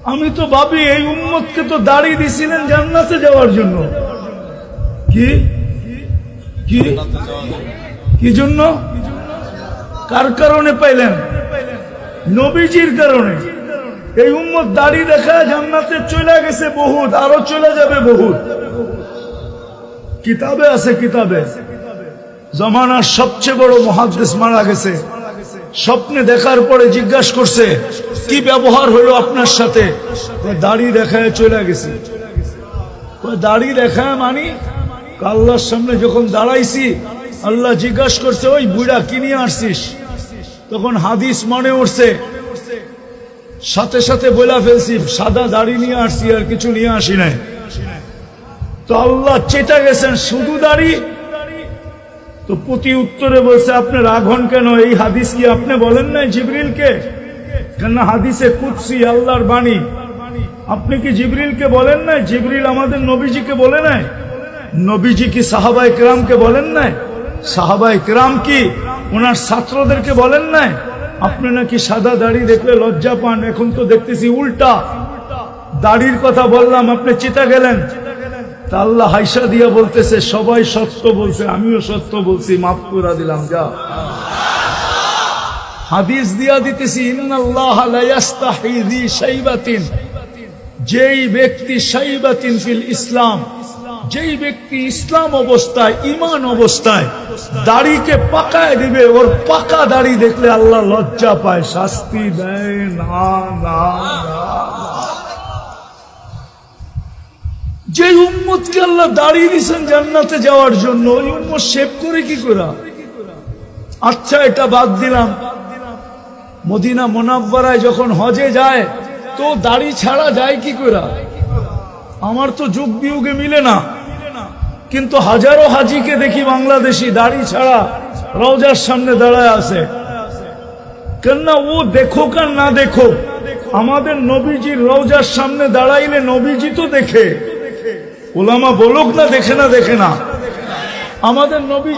আমি তো ভাবি এই উম্মতকে তো দাড়ি দিছিলেন জান্নাতে যাওয়ার জন্য। কি কি কি জন্য? কার কারণে পাইলেন? নবীজির কারণে। এই উম্মত দাড়ি দেখা জান্নাতে চলে গেছে বহুত, আরো চলে যাবে বহুত। কিতাবে আছে, কিতাবে জমানার সবচেয়ে বড় মুহাদ্দিস মারা গেছে। স্বপ্নে দেখার পরে জিজ্ঞাসা করছে কি ব্যবহার হলো আপনার সাথে? দাড়ি দেখায় চলে গেছে। দাড়ি দেখায় মানি আল্লাহর সামনে যখন দাঁড়াইছি, আল্লাহ জিজ্ঞাসা করছে ওই বুড়া কি নিয়ে আসছিস? তখন হাদিস মনে উঠছে, সাথে সাথে বলে ফেলছি সাদা দাড়ি নিয়ে আসছি, আর কিছু নিয়ে আসি নাই। তো আল্লাহ চেতা গেছেন শুধু দাড়ি। তো প্রতি উত্তরে বলছে আপনি রাগ হন কেন? এই হাদিস কি আপনি বলেন নাই জিবরিলকে? কেন হাদিসে কুদসি আল্লাহর বাণী। আপনি কি জিবরিলকে বলেন নাই? জিবরিল আমাদের নবীজিকে বলে নাই? নবীজি কি সাহাবায়ে কেরামকে বলেন নাই? সাহাবায়ে কেরাম কি ওনার ছাত্রদেরকে বলেন নাই? আপনি নাকি সাদা দাড়ি দেখলে লজ্জা পান, এখন তো দেখতেছি উল্টা। দাড়ির কথা বললাম, আপনি চিতা গেলেন। তা আল্লাহ হাইসা দিয়া বলতেছে সবাই সত্য বলছে, আমিও সত্য বলছি, মাফ করে দিলাম। যা হাদিস দিয়া দিতেছি, ইন্নাল্লাহ লা ইস্তাহি যি শাইবাতিন, যেই ব্যক্তি শাইবাতিন ফিল ইসলাম, যেই ব্যক্তি ইসলাম অবস্থায় ঈমান অবস্থায় দাড়িকে পাকায় দিবে, ওর পাকা দাড়ি দেখলে আল্লাহ লজ্জা পায়, শাস্তি দেয় না। না যে উম্মতকে আল্লাহ দাড়ি দিয়েছেন জান্নাতে যাওয়ার জন্য, ওই উম্মত শেভ করে কি করা? আচ্ছা এটা বাদ দিলাম, মদিনা মুনাওয়ারায় যখন হজে যায় তো দাড়ি ছাড়া যায় কি করা? আমার তো যুগ বিয়োগে মিলে না, কিন্তু হাজারো হাজিকে দেখি বাংলাদেশি দাড়ি ছাড়া রওজার সামনে দাঁড়ায় আছে। কেননা ও দেখো আর না দেখো, আমাদের নবীজির রওজার সামনে দাঁড়াইলে নবীজি তো দেখে। ওলামা বলুক না দেখে না, দেখে না, আমাদের নবী